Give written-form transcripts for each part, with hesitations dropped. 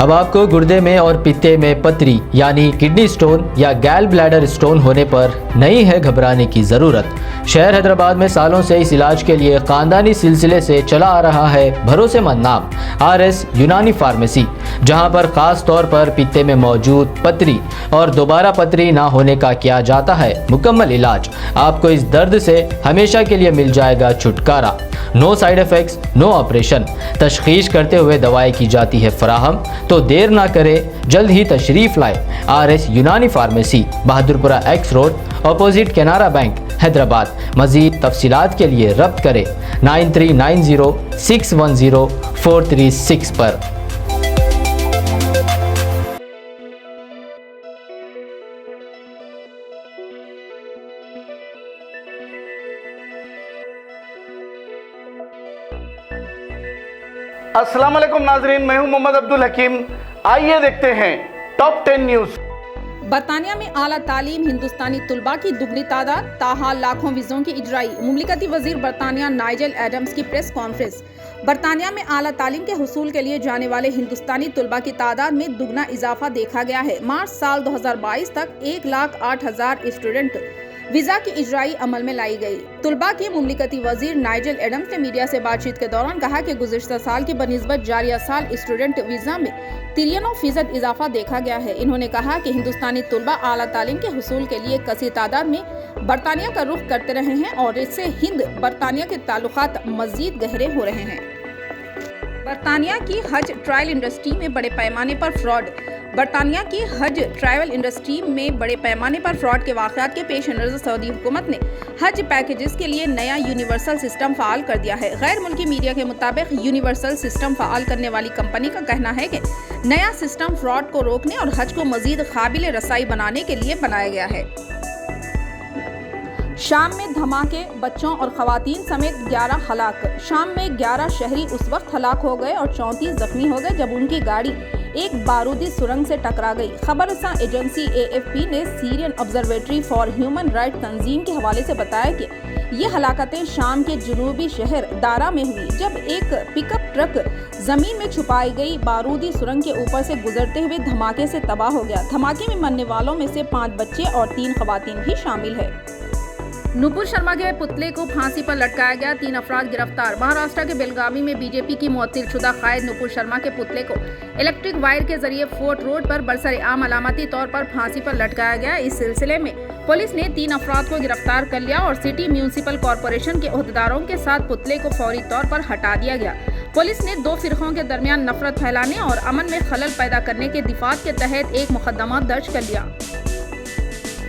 अब आपको गुर्दे में और पित्ते में पथरी यानी किडनी स्टोन या गैल ब्लैडर स्टोन होने पर नहीं है घबराने की ज़रूरत। शहर हैदराबाद में सालों से इस इलाज के लिए ख़ानदानी सिलसिले से चला आ रहा है भरोसेमंद नाम RS यूनानी फार्मेसी, जहां पर ख़ास तौर पर पित्ते में मौजूद पथरी और दोबारा पथरी ना होने का किया जाता है मुकम्मल इलाज। आपको इस दर्द से हमेशा के लिए मिल जाएगा छुटकारा। No side effects, no operation, तशखीस करते हुए दवाएं की जाती है फराहम। तो देर ना करें, जल्द ही तशरीफ़ लाए RS यूनानी pharmacy, Bahadurpura X road, opposite Canara bank, Hyderabad. मज़ीद तफसीलात के लिए रब्त करें 9390610436 पर। अस्सलाम वालेकुम नाजरीन, मैं हूं मोहम्मद अब्दुल हकीम। आइए देखते हैं टॉप 10 न्यूज़। बरतानिया में आला तालीम हिंदुस्तानी तुलबा की दुगनी तादाद, ताहाल लाखों वीज़ों की इजराई। मुमलिकती वजीर बरतानिया नाइजेल एडम्स की प्रेस कॉन्फ्रेंस। बरतानिया में आला तालीम के हुसूल के लिए जाने वाले हिंदुस्तानी तुलबा की तादाद में दुगना इजाफा देखा गया है। मार्च साल 2022 तक 1,08,000 स्टूडेंट वीजा की इजराई अमल में लाई गई। तुलबा के मुमलिकती वजीर नाइजेल एडम्स ने मीडिया से बातचीत के दौरान कहा कि गुज़िश्ता साल की बनिस्बत जारिया साल स्टूडेंट वीजा में 93% इजाफा देखा गया है। इन्होंने कहा कि हिंदुस्तानी तुलबा आला तालीम के हुसूल के लिए कसी तादाद में बरतानिया का रुख करते रहे हैं और इससे हिंद बरतानिया के ताल्लुकात मजीद गहरे हो रहे हैं। बरतानिया की हज ट्रायल इंडस्ट्री में बड़े पैमाने पर फ्रॉड। बरतानिया की हज ट्रैवल इंडस्ट्री में बड़े पैमाने पर फ्रॉड के वाक़यात के पेश नज़र सऊदी हुकूमत ने हज पैकेजेस के लिए नया यूनिवर्सल सिस्टम फ़ाल कर दिया है। गैर मुल्की मीडिया के मुताबिक यूनिवर्सल सिस्टम फ़ाल करने वाली कंपनी का कहना है कि नया सिस्टम फ्रॉड को रोकने और हज को मज़ीद काबिल रसाई बनाने के लिए बनाया गया है। शाम में धमाके, बच्चों और खवातीन समेत 11 हलाक। शाम में 11 शहरी उस वक्त हलाक हो गए और 34 जख्मी हो गए जब उनकी गाड़ी एक बारूदी सुरंग से टकरा गई। खबरसां एजेंसी AFP ने Syrian observatory for human right तंजीम के हवाले से बताया कि ये हलाकतें शाम के जुनूबी शहर दारा में हुई, जब एक पिकअप ट्रक जमीन में छुपाई गई बारूदी सुरंग के ऊपर से गुजरते हुए धमाके से तबाह हो गया। धमाके में मरने वालों में से 5 बच्चे और 3 खवातीन भी शामिल है। नुपुर शर्मा के पुतले को फांसी पर लटकाया गया, 3 अफराद गिरफ्तार। महाराष्ट्र के बेलगावी में बीजेपी की मुअत्तिल शुदा कायद नुपुर शर्मा के पुतले को इलेक्ट्रिक वायर के जरिए फोर्ट रोड पर बरसर-ए-आम अलामती तौर पर फांसी पर लटकाया गया। इस सिलसिले में पुलिस ने 3 अफराद को गिरफ्तार कर लिया और सिटी म्यूनिसिपल कॉरपोरेशन के ओहदेदारों के साथ पुतले को फौरी तौर पर हटा दिया गया। पुलिस ने 2 फिरकों के दरमियान नफरत फैलाने और अमन में खलल पैदा करने के दिफात के तहत एक मुकदमा दर्ज कर लिया।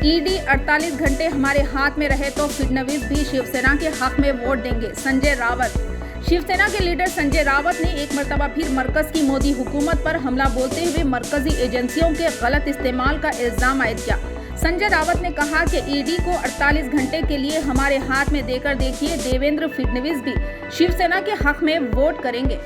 ईडी 48 घंटे हमारे हाथ में रहे तो फडणवीस भी शिवसेना के हक में वोट देंगे, संजय रावत। शिवसेना के लीडर संजय रावत ने एक मरतबा फिर मरकज की मोदी हुकूमत पर हमला बोलते हुए मरकजी एजेंसियों के गलत इस्तेमाल का इल्जाम आयद किया। संजय रावत ने कहा कि ईडी को 48 घंटे के लिए हमारे हाथ में देकर देखिए, देवेंद्र फडणवीस भी शिवसेना के हक में वोट करेंगे।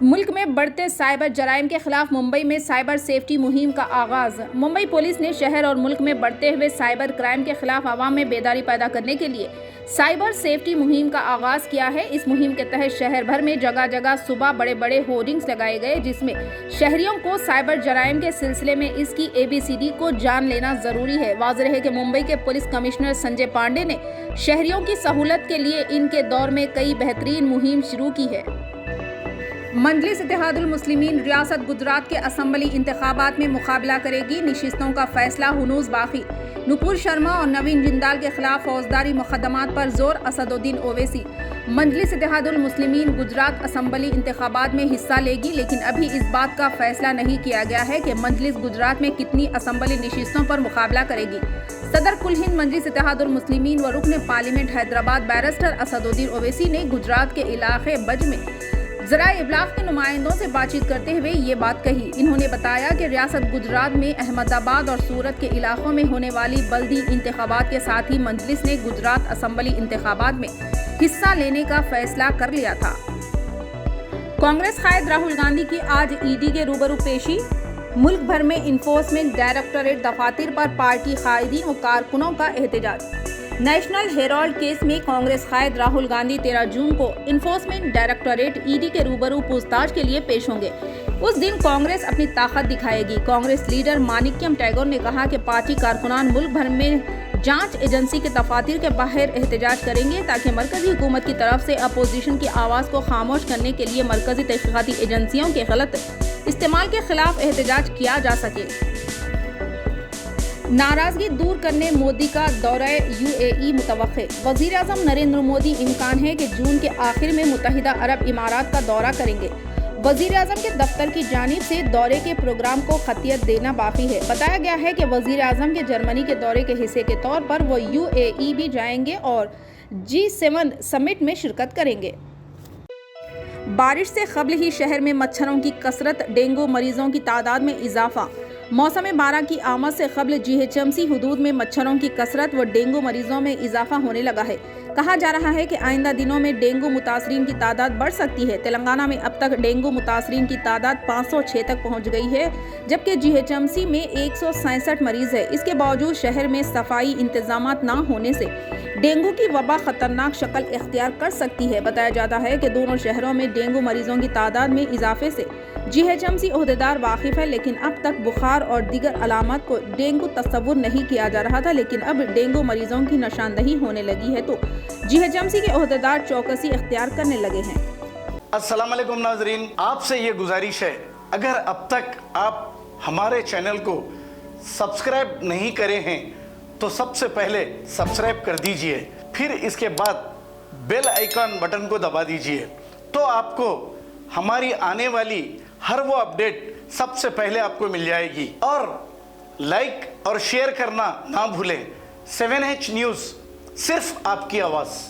मुल्क में बढ़ते साइबर जराइम के खिलाफ मुंबई में साइबर सेफ्टी मुहिम का आगाज। मुंबई पुलिस ने शहर और मुल्क में बढ़ते हुए साइबर क्राइम के खिलाफ आवाम में बेदारी पैदा करने के लिए साइबर सेफ्टी मुहिम का आगाज किया है। इस मुहिम के तहत शहर भर में जगह जगह सुबह बड़े बड़े होर्डिंग्स लगाए गए, जिसमें शहरियों को साइबर जराइम के सिलसिले में इसकी ABCD को जान लेना जरूरी है। वाज़ेह है कि मुंबई के पुलिस कमिश्नर संजय पांडे ने शहरियों की सहूलत के लिए इनके दौर में कई बेहतरीन मुहिम शुरू की है। मजलिस इत्तेहादुल मुस्लिमीन रियासत गुजरात के असम्बली इंतखाबात में मुकाबला करेगी, नशिस्तों का फैसला हुनूज बाकी। नुपुर शर्मा और नवीन जिंदाल के खिलाफ फौजदारी मुकदमात पर जोर, असदुद्दीन ओवैसी। मजलिस इत्तेहादुल मुस्लिमीन गुजरात असम्बली इंतखाबात में हिस्सा लेगी, लेकिन अभी इस बात का फैसला नहीं किया गया है कि मजलिस गुजरात में कितनी असम्बली नशिस्तों पर मुकाबला करेगी। सदर कुल हिंद मजलिस इत्तेहादुल मुस्लिमीन व रुकन पार्लियामेंट हैदराबाद बैरिस्टर असदुद्दीन ओवैसी ने गुजरात के इलाके बज में ज़राए इब्लाग के नुमाइंदों से बातचीत करते हुए ये बात कही। इन्होंने बताया कि रियासत गुजरात में अहमदाबाद और सूरत के इलाकों में होने वाली बल्दी इंतखाबात के साथ ही मजलिस ने गुजरात असम्बली इंतखाबात में हिस्सा लेने का फैसला कर लिया था। कांग्रेस कायद राहुल गांधी की आज ईडी के रूबरू पेशी। मुल्क भर में इन्फोर्समेंट डायरेक्टोरेट दफातर पर पार्टी कायदीन व कारकुनों का एहतजाज। नेशनल हेराल्ड केस में कांग्रेस कायद राहुल गांधी 13 जून को इन्फोर्समेंट डायरेक्टोरेट ईडी के रूबरू पूछताछ के लिए पेश होंगे। उस दिन कांग्रेस अपनी ताकत दिखाएगी। कांग्रेस लीडर माणिक्यम टैगोर ने कहा कि पार्टी कारकुनान मुल्क भर में जांच एजेंसी के दफातर के बाहर एहतजाज करेंगे ताकि मरकजी हुकूमत की तरफ से अपोजिशन की आवाज़ को खामोश करने के लिए मरकजी तहकीकाती एजेंसियों के गलत इस्तेमाल के खिलाफ एहतजाज किया जा सके। नाराजगी दूर करने मोदी का दौरा UAE मुतवक्के। वज़ीर आज़म नरेंद्र मोदी इम्कान है कि जून के आखिर में मुत्तहिदा अरब इमारात का दौरा करेंगे। वज़ीर आज़म के दफ्तर की जानिब से दौरे के प्रोग्राम को खतियत देना बाकी है। बताया गया है कि वज़ीर आज़म के जर्मनी के दौरे के हिस्से के तौर पर वो UAE भी जाएंगे और G7 समिट में शिरकत करेंगे। बारिश से कबल ही शहर में मच्छरों की कसरत, डेंगू मरीजों की तादाद में इजाफा। मौसम बारह की आमद से कबल GHMC हुदूद में मच्छरों की कसरत व डेंगू मरीजों में इजाफा होने लगा है। कहा जा रहा है कि आइंदा दिनों में डेंगू मुतासरीन की तादाद बढ़ सकती है। तेलंगाना में अब तक डेंगू मुतासरीन की तादाद 506 तक पहुंच गई है, जबकि GHMC में 167 मरीज है। इसके बावजूद शहर में सफाई इंतजामात न होने से डेंगू की वबा खतरनाक शक्ल इख्तियार कर सकती है। बताया जाता है कि दोनों शहरों में डेंगू मरीजों की तादाद में इजाफे से GHMC ओहदेदार वाकिफ है, लेकिन अब तक बुखार और दीगर अलामत को डेंगू तस्वुर नहीं किया जा रहा था, लेकिन अब डेंगू मरीजों की निशानदही होने लगी है तो GHMC के ओहदेदार चौकसी इख्तियार करने लगे हैं। अस्सलाम वालेकुम नाजरीन, आपसे ये गुजारिश है, अगर अब तक आप हमारे चैनल को सब्सक्राइब नहीं करे हैं तो सबसे पहले सब्सक्राइब कर दीजिए, फिर इसके बाद बेल आइकन बटन को दबा दीजिए, तो आपको हमारी आने वाली हर वो अपडेट सबसे पहले आपको मिल जाएगी। और लाइक और शेयर करना ना भूलें। 7H न्यूज़, सिर्फ आपकी आवाज़।